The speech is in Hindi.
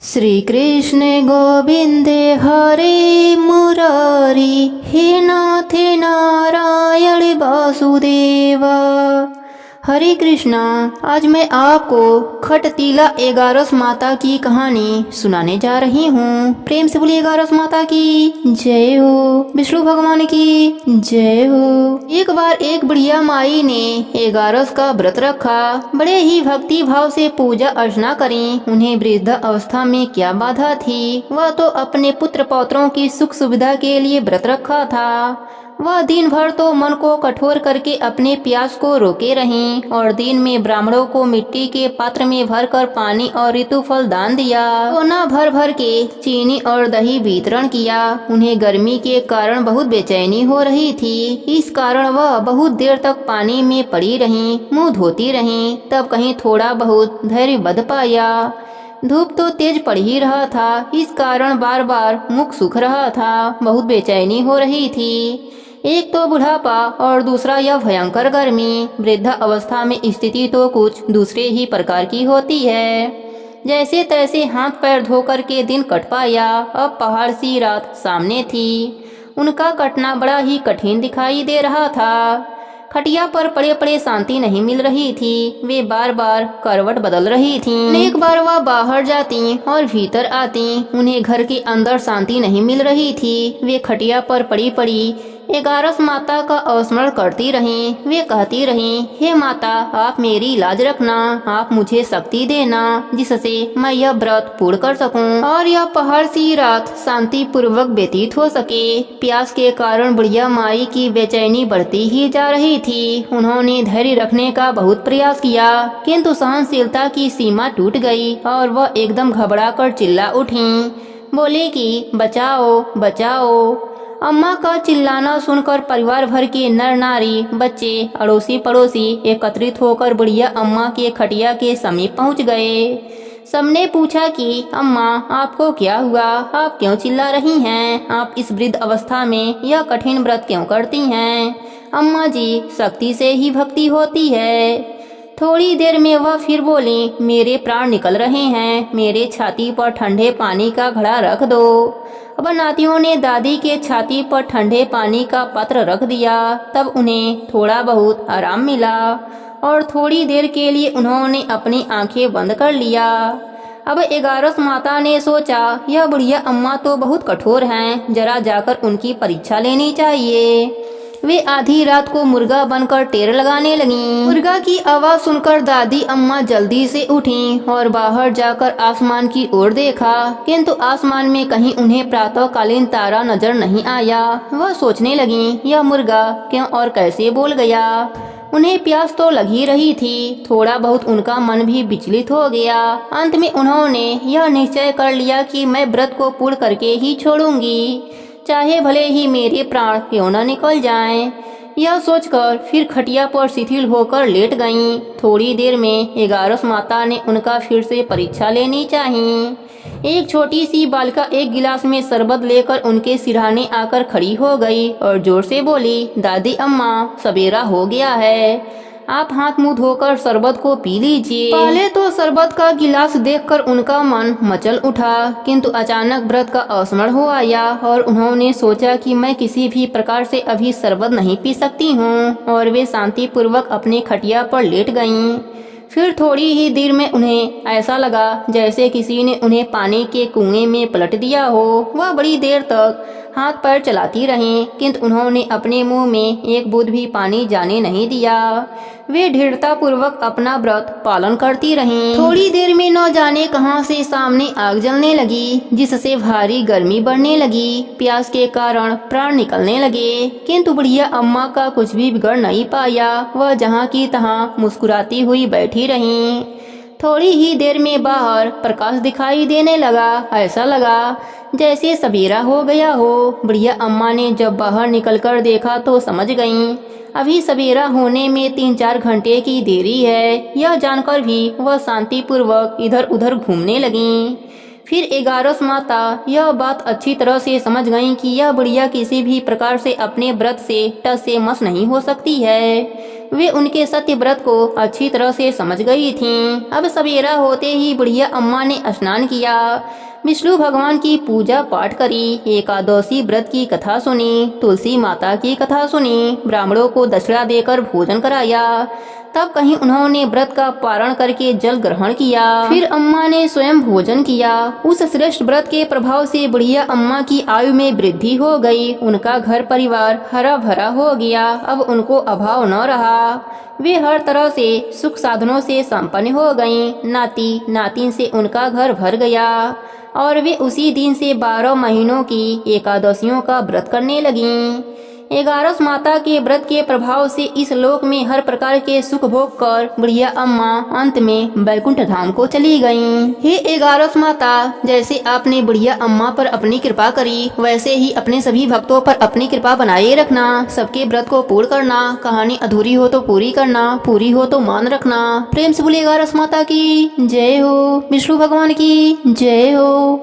श्री कृष्ण गोविंदे हरे मुरारी, हे नाथ नारायण वासुदेवा। हरे कृष्णा। आज मैं आपको खटतीला एगारस माता की कहानी सुनाने जा रही हूँ। प्रेम से बोलिए एगारस माता की जय हो, विष्णु भगवान की जय हो। एक बार एक बुढ़िया माई ने एगारस का व्रत रखा। बड़े ही भक्ति भाव से पूजा अर्चना करी। उन्हें वृद्ध अवस्था में क्या बाधा थी, वह तो अपने पुत्र पौत्रों की सुख सुविधा के लिए व्रत रखा था। वह दिन भर तो मन को कठोर करके अपने प्यास को रोके रहीं और दिन में ब्राह्मणों को मिट्टी के पात्र में भरकर पानी और ऋतु फल दान दिया। कोना भर भर के चीनी और दही वितरण किया। उन्हें गर्मी के कारण बहुत बेचैनी हो रही थी। इस कारण वह बहुत देर तक पानी में पड़ी रहीं, मुंह धोती रहीं। तब कहीं थोड़ा बहुत धैर्य बंध पाया। धूप तो तेज पड़ ही रहा था, इस कारण बार बार मुख सूख रहा था। बहुत बेचैनी हो रही थी। एक तो बुढ़ापा और दूसरा यह भयंकर गर्मी। वृद्ध अवस्था में स्थिति तो कुछ दूसरे ही प्रकार की होती है। जैसे तैसे हाथ पैर धोकर के दिन कट पाया। अब पहाड़ सी रात सामने थी। उनका कटना बड़ा ही कठिन दिखाई दे रहा था। खटिया पर पड़े पड़े शांति नहीं मिल रही थी। वे बार बार करवट बदल रही थीं। एक बार वह बाहर जाती और भीतर आती। उन्हें घर के अंदर शांति नहीं मिल रही थी। वे खटिया पर पड़ी पड़ी एगारस माता का स्मरण करती रहीं। वे कहती रहीं, हे माता, आप मेरी लाज रखना। आप मुझे शक्ति देना जिससे मैं यह व्रत पूर्ण कर सकूं और यह पहाड़ सी रात शांति पूर्वक व्यतीत हो सके। प्यास के कारण बुढ़िया माई की बेचैनी बढ़ती ही जा रही थी। उन्होंने धैर्य रखने का बहुत प्रयास किया, किंतु सहनशीलता की सीमा टूट गई और वह एकदम घबरा कर चिल्ला उठी। बोले कि बचाओ बचाओ। अम्मा का चिल्लाना सुनकर परिवार भर के नर नारी, बच्चे, अड़ोसी पड़ोसी एकत्रित होकर बुढ़िया अम्मा के खटिया के समीप पहुंच गए। सबने पूछा कि अम्मा, आपको क्या हुआ? आप क्यों चिल्ला रही हैं? आप इस वृद्ध अवस्था में यह कठिन व्रत क्यों करती हैं? अम्मा जी, शक्ति से ही भक्ति होती है। थोड़ी देर में वह फिर बोली, मेरे प्राण निकल रहे हैं। मेरे छाती पर ठंडे पानी का घड़ा रख दो। अब नातियों ने दादी के छाती पर ठंडे पानी का पात्र रख दिया। तब उन्हें थोड़ा बहुत आराम मिला और थोड़ी देर के लिए उन्होंने अपनी आंखें बंद कर लिया। अब एगारस माता ने सोचा, यह बुढ़िया अम्मा तो बहुत कठोर हैं, जरा जाकर उनकी परीक्षा लेनी चाहिए। वे आधी रात को मुर्गा बनकर टेर लगाने लगीं। मुर्गा की आवाज सुनकर दादी अम्मा जल्दी से उठीं और बाहर जाकर आसमान की ओर देखा, किंतु आसमान में कहीं उन्हें प्रातःकालीन तारा नजर नहीं आया। वह सोचने लगीं, यह मुर्गा क्यों और कैसे बोल गया? उन्हें प्यास तो लगी रही थी। थोड़ा बहुत उनका मन भी विचलित हो गया। अंत में उन्होंने यह निश्चय कर लिया कि मैं व्रत को पूर्ण करके ही छोड़ूंगी, चाहे भले ही मेरे प्राण क्यों न निकल जाएं। यह सोचकर फिर खटिया पर शिथिल होकर लेट गईं। थोड़ी देर में एगारस माता ने उनका फिर से परीक्षा लेनी चाहिए। एक छोटी सी बालिका एक गिलास में शरबत लेकर उनके सिरहाने आकर खड़ी हो गई और जोर से बोली, दादी अम्मा, सवेरा हो गया है, आप हाथ मुंह धोकर शरबत को पी लीजिए। पहले तो शरबत का गिलास देखकर उनका मन मचल उठा, किंतु अचानक व्रत का स्मरण हो आया और उन्होंने सोचा कि मैं किसी भी प्रकार से अभी शरबत नहीं पी सकती हूँ और वे शांति पूर्वक अपने खटिया पर लेट गईं। फिर थोड़ी ही देर में उन्हें ऐसा लगा जैसे किसी ने उन्हें पानी के कुएं में पलट दिया हो। वह बड़ी देर तक हाथ पैर चलाती रहीं, किंतु उन्होंने अपने मुंह में एक बूंद भी पानी जाने नहीं दिया। वे दृढ़ता पूर्वक अपना व्रत पालन करती रहीं। थोड़ी देर में न जाने कहां से सामने आग जलने लगी, जिससे भारी गर्मी बढ़ने लगी। प्यास के कारण प्राण निकलने लगे, किंतु बुढ़िया अम्मा का कुछ भी बिगड़ नहीं पाया। वह जहां की तहां मुस्कुराती हुई बैठी रहीं। थोड़ी ही देर में बाहर प्रकाश दिखाई देने लगा। ऐसा लगा जैसे सवेरा हो गया हो। बुढ़िया अम्मा ने जब बाहर निकलकर देखा तो समझ गईं, अभी सवेरा होने में 3-4 घंटे की देरी है। यह जानकर भी वह शांति पूर्वक इधर उधर घूमने लगीं। फिर एगारस माता यह बात अच्छी तरह से समझ गईं कि यह बुढ़िया किसी भी प्रकार से अपने व्रत से टस से मस नहीं हो सकती है। वे उनके सत्य व्रत को अच्छी तरह से समझ गई थीं। अब सवेरा होते ही बुढ़िया अम्मा ने स्नान किया, विष्णु भगवान की पूजा पाठ करी, एकादशी व्रत की कथा सुनी, तुलसी माता की कथा सुनी, ब्राह्मणों को दक्षिणा देकर भोजन कराया। तब कहीं उन्होंने व्रत का पारण करके जल ग्रहण किया। फिर अम्मा ने स्वयं भोजन किया। उस श्रेष्ठ व्रत के प्रभाव से बुढ़िया अम्मा की आयु में वृद्धि हो गई। उनका घर परिवार हरा भरा हो गया। अब उनको अभाव न रहा। वे हर तरह से सुख साधनों से संपन्न हो गईं। नाती नातिन से उनका घर भर गया और वे उसी दिन से 12 महीनों की एकादशियों का व्रत करने लगीं। 11 माता के व्रत के प्रभाव से इस लोक में हर प्रकार के सुख भोग कर बुढ़िया अम्मा अंत में बैकुंठ धाम को चली गईं। हे 11 माता, जैसे आपने बुढ़िया अम्मा पर अपनी कृपा करी, वैसे ही अपने सभी भक्तों पर अपनी कृपा बनाए रखना। सबके व्रत को पूर्ण करना। कहानी अधूरी हो तो पूरी करना, पूरी हो तो मान रखना। प्रेम से बोलिए 11 माता की जय हो। विष्णु भगवान की जय हो।